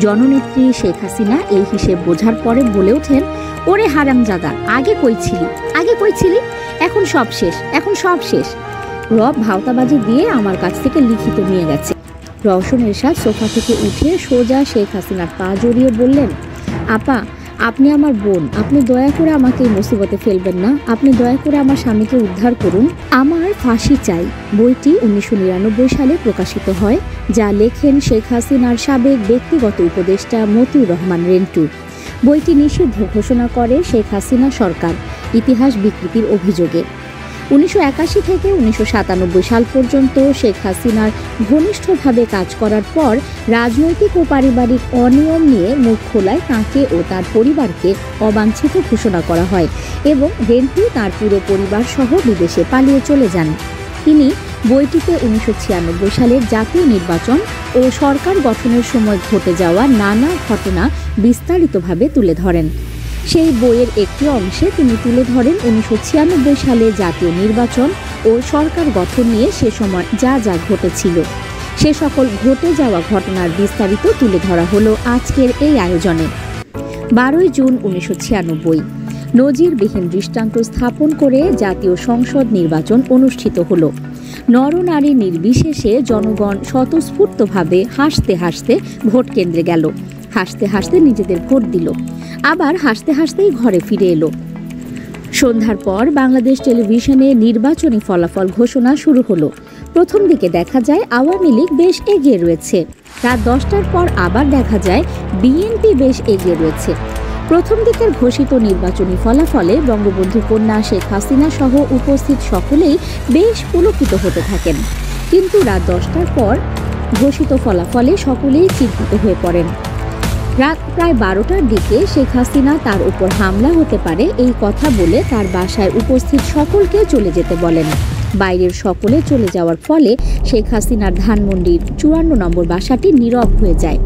জননেত্রী শেখ হাসিনা এই হিসেব বোঝার পরে বলে ওঠেন, ওরে হারামজাদা, আগে কই ছিলি, এখন সব শেষ। রব ভাওতাবাজি দিয়ে আমার কাছ থেকে লিখিত নিয়ে গেছে। রওশন এরশাদ সোফা থেকে উঠে সোজা শেখ হাসিনার পা জড়িয়ে বললেন, আপা, আপনি আমার বোন, আপনি দয়া করে আমাকে এই মুসিবতে ফেলবেন না, আপনি দয়া করে আমার স্বামীকে উদ্ধার করুন। আমার ফাঁসি চাই বইটি 1999 সালে প্রকাশিত হয়, যা লেখেন শেখ হাসিনার সাবেক ব্যক্তিগত উপদেষ্টা মতিউর রহমান রেন্টু। বইটি নিষিদ্ধ ঘোষণা করে শেখ হাসিনা সরকার ইতিহাস বিকৃতির অভিযোগে। 1981 থেকে 1997 সাল পর্যন্ত শেখ হাসিনার ঘনিষ্ঠভাবে কাজ করার পর রাজনৈতিক ও পারিবারিক অনিয়ম নিয়ে মুখ খোলায় তাঁকে ও তার পরিবারকে অবাঞ্ছিত ঘোষণা করা হয় এবং রেন্টু তার পুরো পরিবার সহ বিদেশে পালিয়ে চলে যান। তিনি বইটিতে 1996 সালের জাতীয় নির্বাচন ও সরকার গঠনের সময় ঘটে যাওয়া নানা ঘটনা বিস্তারিতভাবে তুলে ধরেন। সেই বইয়ের একটি অংশে তিনি তুলে ধরেন 1996 সালে জাতীয় নির্বাচন ও সরকার গঠন নিয়ে সে সময় যা যা ঘটেছিল। সে সকল ঘটে যাওয়া ঘটনার বিস্তারিত তুলে ধরা হলো আজকের এই আয়োজনে। 12 জুন 1996 নজিরবিহীন দৃষ্টান্ত স্থাপন করে জাতীয় সংসদ নির্বাচন অনুষ্ঠিত হলো। নরনারী নির্বিশেষে জনগণ স্বতঃস্ফূর্তভাবে হাসতে হাসতে ভোট কেন্দ্রে গেল, হাসতে হাসতে নিজেদের ভোট দিল, আবার হাসতে হাসতেই ঘরে ফিরে এলো। সন্ধ্যার পর বাংলাদেশ টেলিভিশনে নির্বাচনী ফলাফল ঘোষণা শুরু হলো। প্রথম দিকে দেখা যায় আওয়ামী লীগ বেশ এগিয়ে রয়েছে। রাত 10টার পর আবার দেখা যায় বিএনপি বেশ এগিয়ে রয়েছে। প্রথম দিকের ঘোষিত নির্বাচনী ফলাফলে বঙ্গবন্ধু কন্যা শেখ হাসিনা সহ উপস্থিত সকলেই বেশ পুলকিত হতে থাকেন, কিন্তু রাত 10টার পর ঘোষিত ফলাফলে সকলেই চিন্তিত হয়ে পড়েন। রাত প্রায় 12টার দিকে শেখ হাসিনা তার উপর হামলা হতে পারে এই কথা বলে তার বাসায় উপস্থিত সকলকে চলে যেতে বলেন। বাইরের সকলে চলে যাওয়ার ফলে শেখ হাসিনার ধানমন্ডির 54 নম্বর বাসাটি নীরব হয়ে যায়।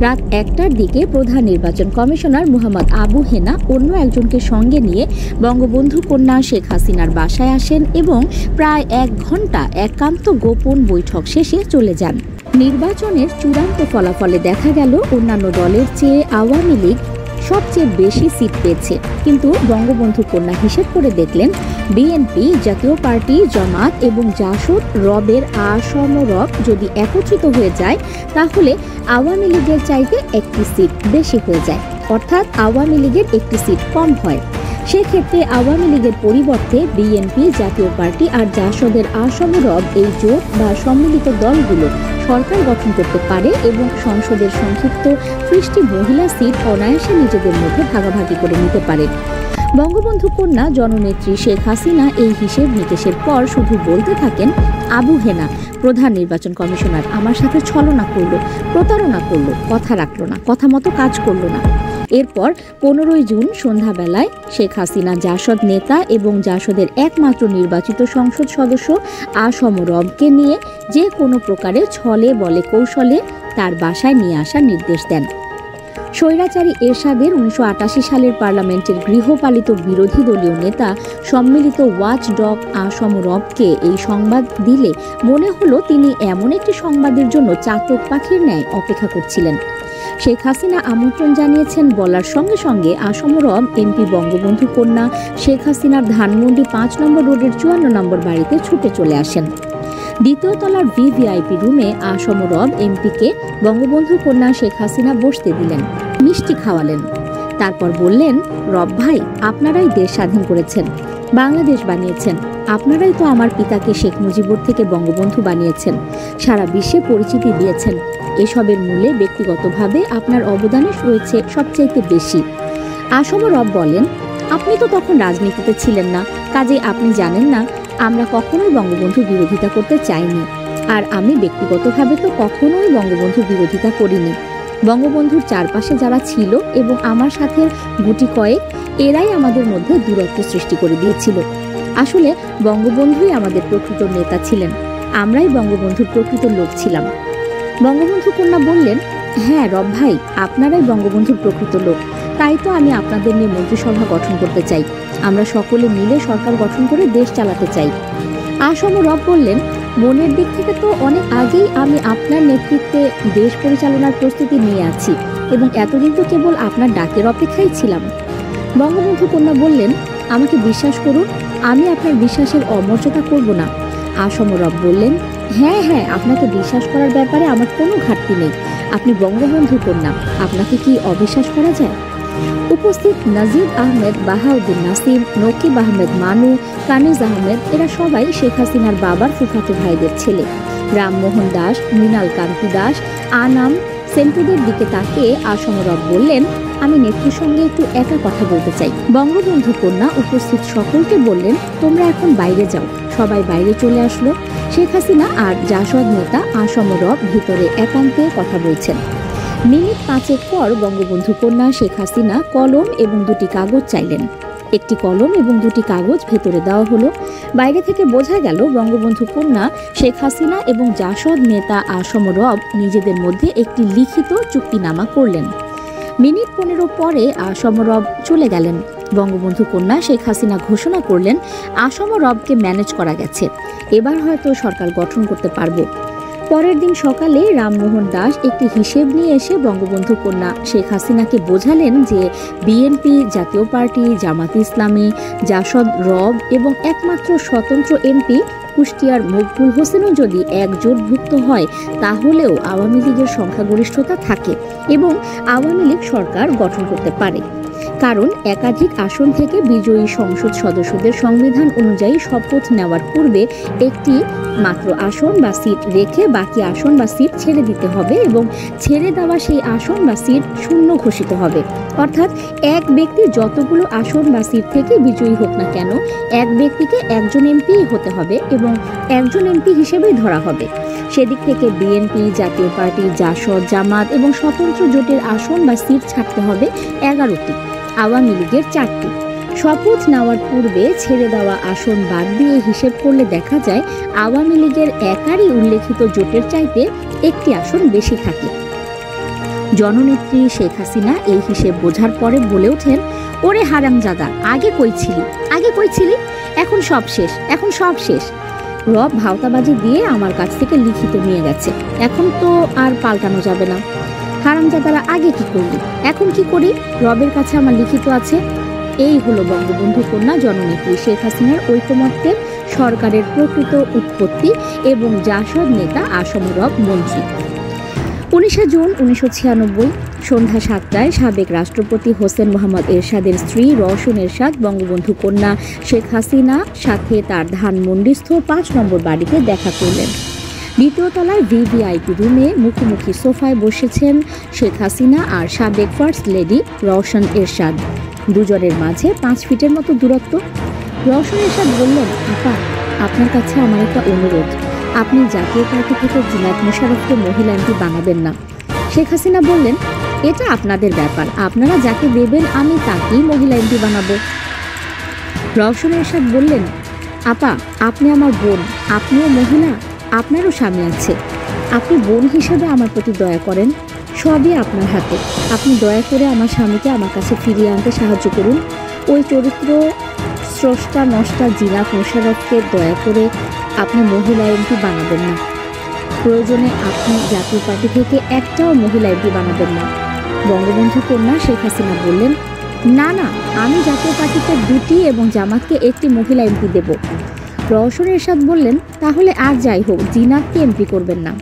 রাত 1টার দিকে প্রধান নির্বাচন কমিশনার মোহাম্মদ আবু হেনা অন্য একজনকে সঙ্গে নিয়ে বঙ্গবন্ধু কন্যা শেখ হাসিনার বাসায় আসেন এবং প্রায় 1 ঘন্টা একান্ত গোপন বৈঠক শেষে চলে যান। নির্বাচনের চূড়ান্ত ফলাফলে দেখা গেল অন্যান্য দলের চেয়ে আওয়ামী লীগ সবচেয়ে বেশি সিট পেয়েছে, কিন্তু বঙ্গবন্ধু কন্যা হিসেব করে দেখলেন বিএনপি, জাতীয় পার্টি, জামাত এবং জাসদ রবের আসম রব যদি একত্রিত হয়ে যায় তাহলে আওয়ামী লীগের চাইতে একটি সিট বেশি হয়ে যায়, অর্থাৎ আওয়ামী লীগের একটি সিট কম হয়। সেক্ষেত্রে আওয়ামী লীগের পরিবর্তে বিএনপি, জাতীয় পার্টি আর জাসদের আসম রব এই জোট বা সম্মিলিত দলগুলো সরকার গঠন করতে পারে এবং সংসদের সংক্ষিপ্ত 30টি মহিলা সিট অনায়াসে নিজেদের মধ্যে ভাগাভাগি করে নিতে পারে। বঙ্গবন্ধু কন্যা জননেত্রী শেখ হাসিনা এই হিসেব নিকেশের পর শুধু বলতে থাকেন, আবু হেনা প্রধান নির্বাচন কমিশনার আমার সাথে ছলনা করলো, প্রতারণা করলো, কথা রাখলো না, কথা মতো কাজ করলো না। এরপর 15 জুন সন্ধ্যাবেলায় শেখ হাসিনা জাসদ নেতা এবং জাসদের একমাত্র নির্বাচিত সংসদ সদস্য আসম রবকে নিয়ে যে কোনো প্রকারে ছলে বলে কৌশলে তার বাসায় নিয়ে আসার নির্দেশ দেন। স্বৈরাচারী এরশাদের 1988 সালের পার্লামেন্টের গৃহপালিত বিরোধী দলীয় নেতা সম্মিলিত ওয়াচ ডগ আসম রবকে এই সংবাদ দিলে মনে হলো তিনি এমন একটি সংবাদের জন্য চাতক পাখির ন্যায় অপেক্ষা করছিলেন। শেখ হাসিনা আমন্ত্রণ জানিয়েছেন বলার সঙ্গে সঙ্গে আসম রব এমপি বঙ্গবন্ধু কন্যা শেখ হাসিনার ধানমন্ডি 5 নম্বর রোডের 54 নম্বর বাড়িতে ছুটে চলে আসেন। দ্বিতীয় তলার ভিভিআইপি রুমে আসম রব এমপিকে বঙ্গবন্ধু কন্যা শেখ হাসিনা বসতে দিলেন, মিষ্টি খাওয়ালেন। তারপর বললেন, রব ভাই, আপনারাই দেশ স্বাধীন করেছেন, বাংলাদেশ বানিয়েছেন, আপনারাই তো আমার পিতাকে শেখ মুজিবুর থেকে বঙ্গবন্ধু বানিয়েছেন, সারা বিশ্বে পরিচিতি দিয়েছেন। এসবের মূলে ব্যক্তিগতভাবে আপনার অবদান রয়েছে সবচাইতে বেশি। আসম রব বলেন, আপনি তো তখন রাজনীতিতে ছিলেন না, কাজে আপনি জানেন না আমরা কখনোই বঙ্গবন্ধু বিরোধিতা করতে চাইনি, আর আমি ব্যক্তিগতভাবে তো কখনোই বঙ্গবন্ধু বিরোধিতা করিনি। বঙ্গবন্ধুর চারপাশে যারা ছিল এবং আমার সাথে গুটি কয়েক, এরাই আমাদের মধ্যে দূরত্ব সৃষ্টি করে দিয়েছিল। আসলে বঙ্গবন্ধুই আমাদের প্রকৃত নেতা ছিলেন, আমরাই বঙ্গবন্ধুর প্রকৃত লোক ছিলাম। বঙ্গবন্ধু কন্যা বললেন, হ্যাঁ রব ভাই, আপনারাই বঙ্গবন্ধুর প্রকৃত লোক, তাই তো আমি আপনাদের নিয়ে মন্ত্রিসভা গঠন করতে চাই, আমরা সকলে মিলে সরকার গঠন করে দেশ চালাতে চাই। আসম রব বললেন, মনের দিক থেকে তো অনেক আগেই আমি আপনার নেতৃত্বে দেশ পরিচালনার প্রস্তুতি নিয়ে আছি এবং এতদিন তো কেবল আপনার ডাকের অপেক্ষায় ছিলাম। বঙ্গবন্ধু কন্যা বললেন, আমাকে বিশ্বাস করুন, আমি আপনার বিশ্বাসের অমর্যাদা করব না। আসম রব বললেন, হ্যাঁ হ্যাঁ, আপনাকে বিশ্বাস করার ব্যাপারে আমার কোনো ঘাটতি নেই। আপনি বঙ্গবন্ধু কন্যা, আপনাকে কি অবিশ্বাস করা যায়? উপস্থিত নাজিব আহমেদ, বাহাউদ্দিন নাসিম, নকিব আহমেদ মানু, কানিজ আহমেদ এরা সবাই শেখ হাসিনার বাবার ফুফাতো ভাইদের ছেলে। রামমোহন দাস, মৃণাল কান্তি দাস, আনাম, সেন্টুদের দিকে তাকিয়ে আসম রব বললেন, আমি নেত্রীর সঙ্গে একটু একা কথা বলতে চাই। বঙ্গবন্ধু কন্যা উপস্থিত সকলকে বললেন, তোমরা এখন বাইরে যাও। সবাই বাইরে চলে আসলো। শেখ হাসিনা আর জাসদ নেতা আসম রব ভিতরে একান্তে কথা বলছেন। মিনিট 5 পর বঙ্গবন্ধু কন্যা শেখ হাসিনা কলম এবং 2টি কাগজ চাইলেন। একটি কলম এবং 2টি কাগজ ভেতরে দেওয়া হলো। বাইরে থেকে বোঝা গেল বঙ্গবন্ধু কন্যা শেখ হাসিনা এবং জাসদ নেতা আসম রব নিজেদের মধ্যে একটি লিখিত চুক্তিনামা করলেন। মিনিট 15 পরে আসম রব চলে গেলেন। বঙ্গবন্ধু কন্যা শেখ হাসিনা ঘোষণা করলেন, আসম রবকে ম্যানেজ করা গেছে, এবার হয়তো সরকার গঠন করতে পারবো। পরের দিন সকালে রামমোহন দাস একটি হিসেব নিয়ে এসে বঙ্গবন্ধু কন্যা শেখ হাসিনাকে বোঝালেন যে বিএনপি, জাতীয় পার্টি, জামাত ইসলামী, জাসদ রব এবং একমাত্র স্বতন্ত্র এমপি কুষ্টিয়ার মকবুল হোসেনও যদি একজোটভুক্ত হয় তাহলেও আওয়ামী লীগের সংখ্যাগরিষ্ঠতা থাকে এবং আওয়ামী লীগ সরকার গঠন করতে পারে। কারণ একাধিক আসন থেকে বিজয়ী সংসদ সদস্যদের সংবিধান অনুযায়ী শপথ নেওয়ার পূর্বে একটি মাত্র আসন বা সিট রেখে বাকি আসন বা সিট ছেড়ে দিতে হবে এবং ছেড়ে দেওয়া সেই আসন বা সিট শূন্য ঘোষিত হবে। অর্থাৎ এক ব্যক্তি যতগুলো আসন বা সিট থেকে বিজয়ী হোক না কেন, এক ব্যক্তিকে একজন এমপি হতে হবে এবং একজন এমপি হিসেবেই ধরা হবে। সেদিক থেকে বিএনপি, জাতীয় পার্টি, জাসদ, জামাত এবং স্বতন্ত্র জোটের আসন বা সিট ছাড়তে হবে 11টি, আওয়ামী লীগের 4টি। শপথ নেওয়ার পূর্বে ছেড়ে দেওয়া আসন বাদ দিয়ে হিসেব করলে দেখা যায় আওয়ামী লীগের একারই উল্লেখিত জোটের চাইতে একটি আসন বেশি থাকে। জননেত্রী শেখ হাসিনা এই হিসেব বোঝার পরে বলে ওঠেন, ওরে হারামজাদা, আগে কই ছিলি, এখন সব শেষ, এখন সব শেষ। রব ভাওতাবাজি দিয়ে আমার কাছ থেকে লিখিত নিয়ে গেছে, এখন তো আর পাল্টানো যাবে না। হারামজাদারা আগে কি করলি, এখন কি করি? রবের কাছে আমার লিখিত আছে। এই হলো বঙ্গবন্ধু কন্যা জননেত্রী শেখ হাসিনার ঐকমত্যের সরকারের প্রকৃত উৎপত্তি এবং জাসদ নেতা আসম রব মন্ত্রী। 19 জুন 1996 সন্ধ্যা 7টায় সাবেক রাষ্ট্রপতি হোসেন মোহাম্মদ এরশাদের স্ত্রী রওশন এরশাদ বঙ্গবন্ধু কন্যা শেখ হাসিনা সাথে তার ধানমন্ডিস্থ 5 নম্বর বাড়িতে দেখা করলেন। 2য় তলায় ভিভিআইপি রুমে মুখোমুখি সোফায় বসেছেন শেখ হাসিনা আর সাবেক ফার্স্ট লেডি রওশন এরশাদ। দুজনের মাঝে 5 ফিটের মতো দূরত্ব। রওশন এরশাদ বললেন, আপা, আপনার কাছে আমার একটা অনুরোধ, আপনি জাতীয় পার্টি থেকে জিনাত মোশাররফকে মহিলা এমপি বানাবেন না। শেখ হাসিনা বললেন, এটা আপনাদের ব্যাপার, আপনারা যাকে দেবেন আমি তাকেই মহিলা এমপি বানাবো। রওশন এরশাদ বললেন, আপা, আপনি আমার বোন, আপনিও মহিলা, আপনারও স্বামী আছে, আপনি বোন হিসেবে আমার প্রতি দয়া করেন, সবই আপনার হাতে। আপনি দয়া করে আমার স্বামীকে আমার কাছে ফিরিয়ে আনতে সাহায্য করুন। ওই চরিত্র স্রষ্টা নষ্টা জিনাত মোশাররফকে দয়া করে আপনি মহিলা এমপি বানাবেন না। প্রয়োজনে আপনি জাতীয় পার্টি থেকে একটাও মহিলা এমপি বানাবেন না। বঙ্গবন্ধু কন্যা শেখ হাসিনা বললেন, না না, আমি জাতীয় পার্টিতে 2টি এবং জামাতকে 1টি মহিলা এমপি দেব। রওশন এরশাদ বললেন, তাহলে আর যাই হোক, জিনাতকে এমপি করবেন না।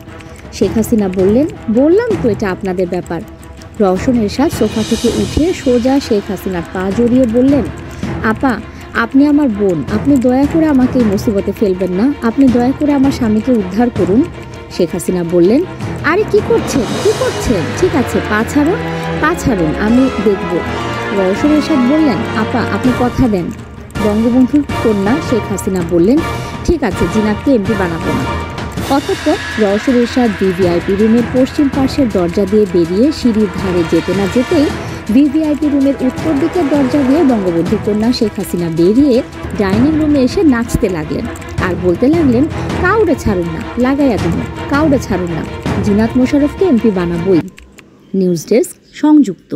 শেখ হাসিনা বললেন, বললাম তো এটা আপনাদের ব্যাপার। রওশন এরশাদ সোফা থেকে উঠে সোজা শেখ হাসিনার পা জড়িয়ে বললেন, আপা, আপনি আমার বোন, আপনি দয়া করে আমাকে এই মুসিবতে ফেলবেন না, আপনি দয়া করে আমার স্বামীকে উদ্ধার করুন। শেখ হাসিনা বললেন, আরে কি করছেন, ঠিক আছে, পা ছাড়ুন, আমি দেখব। রওশন এরশাদ বললেন, আপা, আপনি কথা দেন। বঙ্গবন্ধুর কন্যা শেখ হাসিনা বললেন, ঠিক আছে, জিনাতকে এমপি বানাবো না। অতঃপর রওশন এরশাদ ভিভিআইপি রুমের পশ্চিম পাশের দরজা দিয়ে বেরিয়ে সিঁড়ির ধারে যেতে না যেতেই ভিভিআইপি রুমের উত্তর দিকের দরজা দিয়ে বঙ্গবন্ধু কন্যা শেখ হাসিনা বেরিয়ে ডাইনিং রুমে এসে নাচতে লাগলেন আর বলতে লাগলেন, কাউরে ছাড়ুন না, লাগাইয়া দিন, কাউরে ছাড়ুন না, জিনাত মোশাররফকে এমপি বানাবই। নিউজ ডেস্ক সংযুক্ত।